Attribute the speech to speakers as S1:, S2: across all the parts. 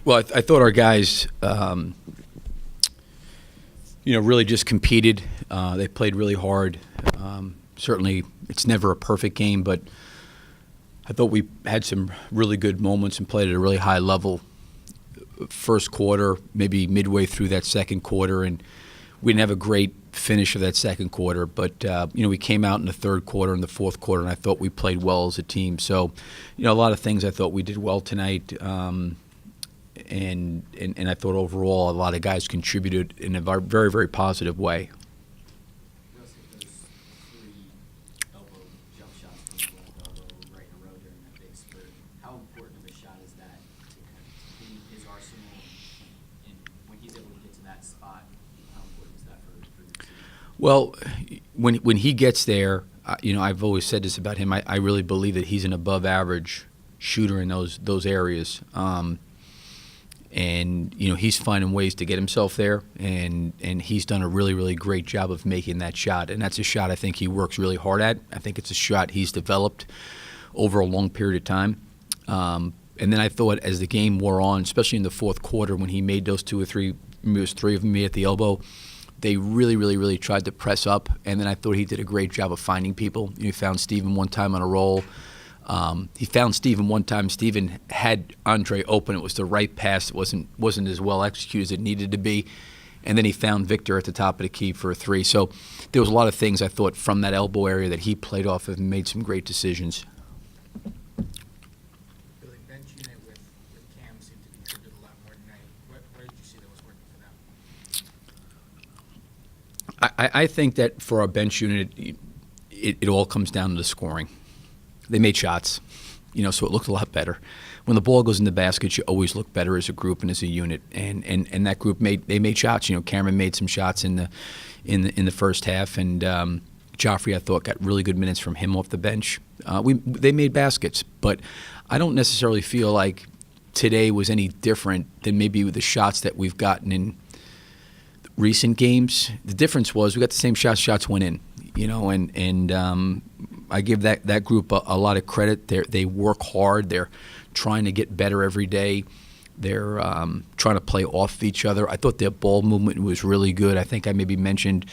S1: Well, I thought our guys, really just competed. They played really hard. Certainly, it's never a perfect game, but I thought we had some really good moments and played at a really high level. First quarter, maybe midway through that second quarter, and we didn't have a great finish of that second quarter. But we came out in the third quarter and the fourth quarter, and I thought we played well as a team. So, a lot of things I thought we did well tonight. And I thought overall a lot of guys contributed in a very, very positive way.
S2: Those three elbow jump shots from the left elbow right in a row during that big spurt, how important of a shot is that to kind of in his arsenal, and when he's able to get to that spot, how important is that for the team?
S1: Well, when he gets there, I've always said this about him. I really believe that he's an above average shooter in those areas. And he's finding ways to get himself there, and he's done a really, really great job of making that shot. And that's a shot I think he works really hard at. I think it's a shot he's developed over a long period of time. And then I thought as the game wore on, especially in the fourth quarter when he made those two or three, it was three of them at the elbow, they really, really, really tried to press up. And then I thought he did a great job of finding people. He found Steven one time on a roll. He found Steven one time. Steven had Andre open. It was the right pass. It wasn't as well executed as it needed to be. And then he found Victor at the top of the key for a three. So there was a lot of things I thought from that elbow area that he played off of and made some great decisions.
S3: Billy, bench unit with Cam seemed to contribute a lot more tonight. What did you see that was working for them?
S1: I think that for our bench unit, it all comes down to the scoring. They made shots, so it looked a lot better. When the ball goes in the basket, you always look better as a group and as a unit. And that group made shots. Cameron made some shots in the first half, and Joffrey I thought got really good minutes from him off the bench. They made baskets, but I don't necessarily feel like today was any different than maybe the shots that we've gotten in recent games. The difference was we got the same shots. Shots went in, and I give that group a lot of credit. They work hard. They're trying to get better every day. They're trying to play off of each other. I thought their ball movement was really good. I think I maybe mentioned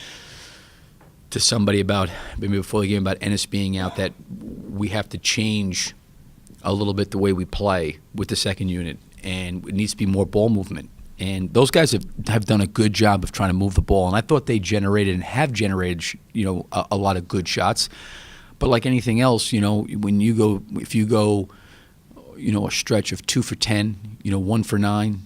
S1: to somebody maybe before the game about Ennis being out that we have to change a little bit the way we play with the second unit, and it needs to be more ball movement. And those guys have done a good job of trying to move the ball, and I thought they generated and have generated a lot of good shots. But like anything else, if you go, a stretch of 2 for 10, 1 for 9,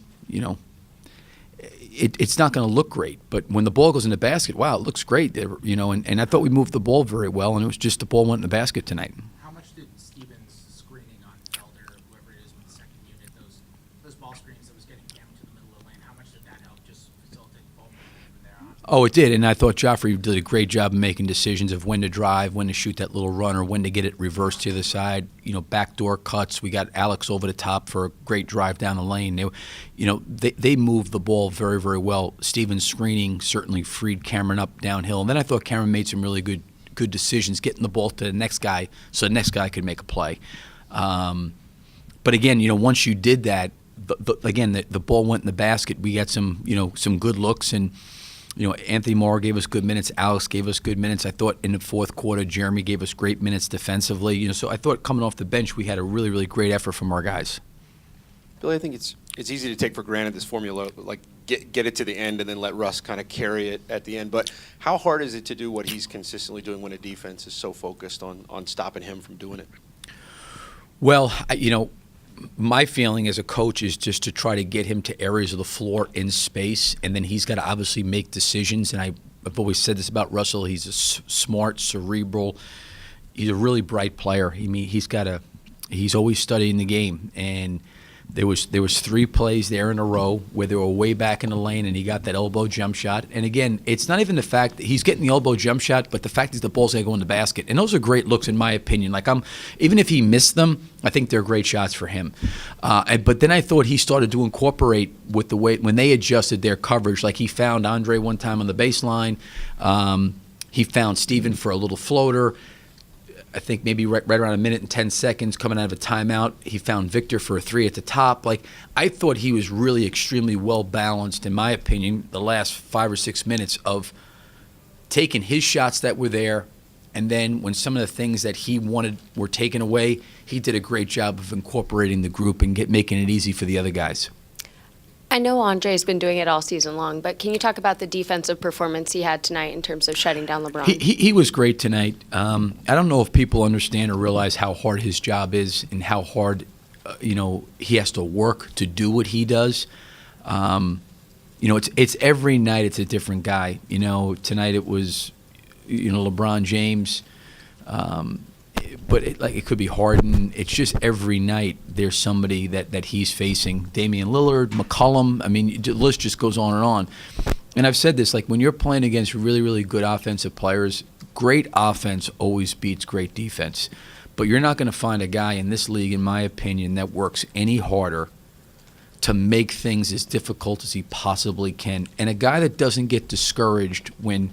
S1: it's not going to look great. But when the ball goes in the basket, wow, it looks great. And I thought we moved the ball very well, and it was just the ball went in the basket tonight.
S3: How much did Stevens' screening on Felder, or whoever it is with the second unit, those ball screens that was getting Cam to the middle of the lane, how much did that help just facilitate the ball movement from there on?
S1: Oh, it did, and I thought Joffrey did a great job of making decisions of when to drive, when to shoot that little run, or when to get it reversed to the side. Backdoor cuts. We got Alex over the top for a great drive down the lane. They moved the ball very, very well. Steven's screening certainly freed Cameron up downhill, and then I thought Cameron made some really good decisions, getting the ball to the next guy so the next guy could make a play. But again, once you did that, the ball went in the basket. We got some good looks, and Anthony Morrow gave us good minutes. Alex gave us good minutes. I thought in the fourth quarter, Jeremy gave us great minutes defensively. So I thought coming off the bench, we had a really, really great effort from our guys.
S4: Billy, I think it's easy to take for granted this formula, like get it to the end and then let Russ kind of carry it at the end. But how hard is it to do what he's consistently doing when a defense is so focused on stopping him from doing it?
S1: Well, my feeling as a coach is just to try to get him to areas of the floor in space, and then he's got to obviously make decisions. And I've always said this about Russell. He's a smart, cerebral. He's a really bright player. He's always studying the game. And there was 3 plays there in a row where they were way back in the lane, and he got that elbow jump shot. And again, it's not even the fact that he's getting the elbow jump shot, but the fact is the ball's going to go in the basket. And those are great looks, in my opinion. Even if he missed them, I think they're great shots for him. But then I thought he started to incorporate with the way when they adjusted their coverage. Like he found Andre one time on the baseline. He found Steven for a little floater. I think maybe right around 1:10 coming out of a timeout. He found Victor for a three at the top. Like, I thought he was really extremely well balanced, in my opinion, the last 5 or 6 minutes of taking his shots that were there, and then when some of the things that he wanted were taken away, he did a great job of incorporating the group and making it easy for the other guys.
S5: I know Andre's been doing it all season long, but can you talk about the defensive performance he had tonight in terms of shutting down LeBron?
S1: He was great tonight. I don't know if people understand or realize how hard his job is and how hard, he has to work to do what he does. It's every night it's a different guy. Tonight it was, LeBron James. But it could be Harden. It's just every night there's somebody that he's facing. Damian Lillard, McCollum. I mean, the list just goes on and on. And I've said this, like, when you're playing against really, really good offensive players, great offense always beats great defense. But you're not going to find a guy in this league, in my opinion, that works any harder to make things as difficult as he possibly can. And a guy that doesn't get discouraged when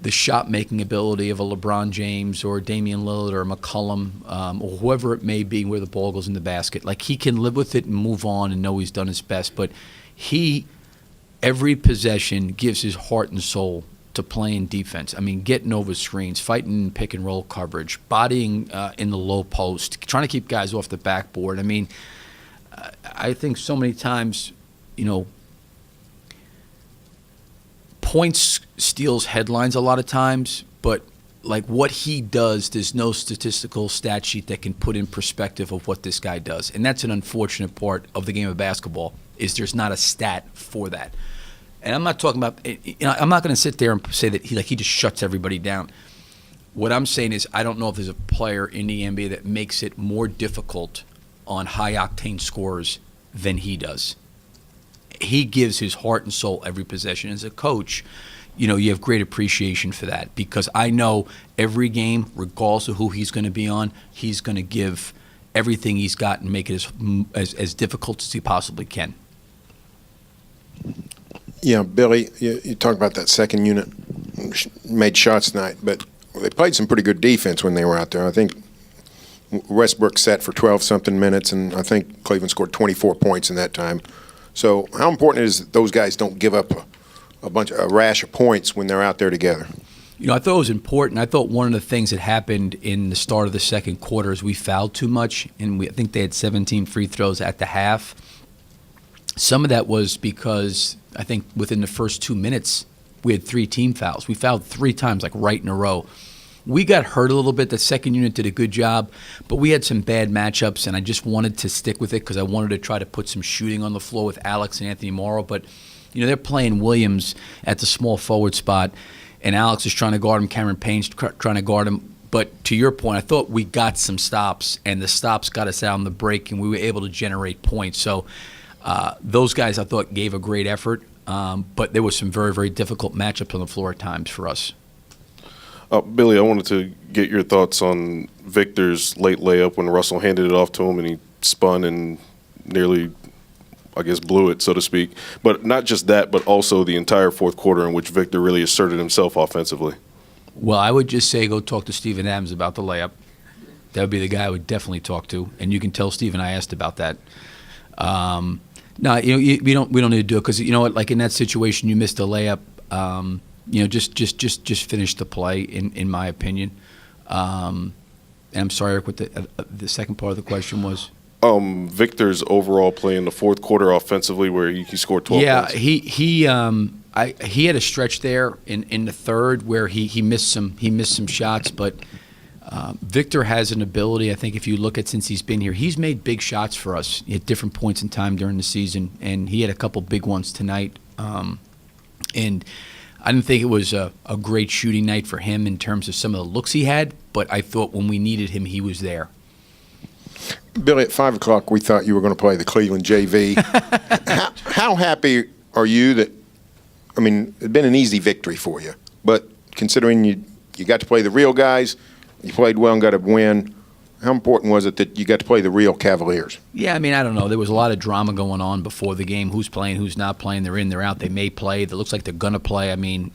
S1: the shot-making ability of a LeBron James or Damian Lillard or McCollum or whoever it may be where the ball goes in the basket. Like, he can live with it and move on and know he's done his best. But every possession gives his heart and soul to playing defense. I mean, getting over screens, fighting pick-and-roll coverage, bodying in the low post, trying to keep guys off the backboard. I mean, I think so many times, points steals headlines a lot of times, but like what he does, there's no statistical stat sheet that can put in perspective of what this guy does. And that's an unfortunate part of the game of basketball, is there's not a stat for that. And I'm not talking about, I'm not going to sit there and say that he just shuts everybody down. What I'm saying is, I don't know if there's a player in the NBA that makes it more difficult on high-octane scores than he does. He gives his heart and soul every possession. As a coach, you have great appreciation for that, because I know every game, regardless of who he's going to be on, he's going to give everything he's got and make it as difficult as he possibly can.
S6: Yeah, Billy, you talk about that second unit, made shots tonight, but they played some pretty good defense when they were out there. I think Westbrook sat for 12-something minutes, and I think Cleveland scored 24 points in that time. So how important is it that those guys don't give up a rash of points when they're out there together?
S1: I thought it was important. I thought one of the things that happened in the start of the second quarter is we fouled too much, and I think they had 17 free throws at the half. Some of that was because I think within the first 2 minutes we had 3 team fouls. We fouled 3 times, like right in a row. We got hurt a little bit. The second unit did a good job, but we had some bad matchups, and I just wanted to stick with it because I wanted to try to put some shooting on the floor with Alex and Anthony Morrow. But, they're playing Williams at the small forward spot, and Alex is trying to guard him. Cameron Payne's trying to guard him. But to your point, I thought we got some stops, and the stops got us out on the break, and we were able to generate points. So those guys, I thought, gave a great effort, but there was some very, very difficult matchups on the floor at times for us.
S7: Billy, I wanted to get your thoughts on Victor's late layup when Russell handed it off to him and he spun and nearly, I guess, blew it, so to speak. But not just that, but also the entire fourth quarter in which Victor really asserted himself offensively.
S1: Well, I would just say go talk to Steven Adams about the layup. That would be the guy I would definitely talk to, and you can tell Steven I asked about that. No, we don't need to do it because like in that situation, you missed a layup. Just finish the play, in my opinion. And I'm sorry, Eric, what the second part of the question was?
S7: Victor's overall play in the fourth quarter offensively, where he scored 12 points.
S1: Yeah, he had a stretch there in the third where he missed some shots, but Victor has an ability. I think if you look at since he's been here, he's made big shots for us at different points in time during the season, and he had a couple big ones tonight. And I didn't think it was a great shooting night for him in terms of some of the looks he had, but I thought when we needed him, he was there.
S6: Billy, at 5 o'clock, we thought you were going to play the Cleveland JV. How happy are you that, it's been an easy victory for you, but considering you got to play the real guys, you played well and got a win, How important was it that you got to play the real Cavaliers?
S1: Yeah, I mean, I don't know. There was a lot of drama going on before the game. Who's playing, who's not playing. They're in, they're out. They may play. It looks like they're going to play. I mean,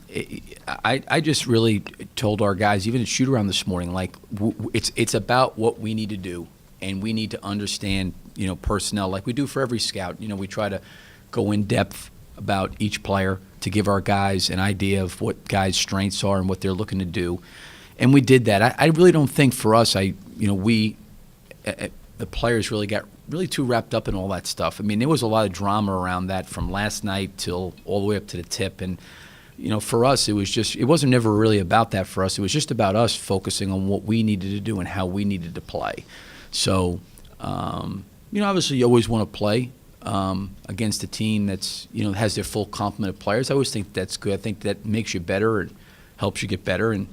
S1: I just really told our guys, even at shoot-around this morning, like, it's about what we need to do, and we need to understand, personnel like we do for every scout. We try to go in depth about each player to give our guys an idea of what guys' strengths are and what they're looking to do. And we did that. I really don't think for us, the players really got too wrapped up in all that stuff. I mean, there was a lot of drama around that from last night till all the way up to the tip. And, for us, it wasn't never really about that for us. It was just about us focusing on what we needed to do and how we needed to play. So, obviously you always want to play against a team that's, has their full complement of players. I always think that's good. I think that makes you better and helps you get better. And,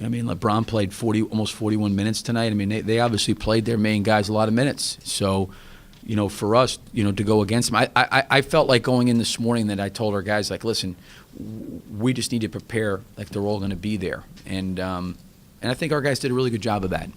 S1: I mean, LeBron played almost 41 minutes tonight. I mean, they obviously played their main guys a lot of minutes. So, for us, to go against them, I felt like going in this morning that I told our guys, like, listen, we just need to prepare like they're all going to be there. And I think our guys did a really good job of that.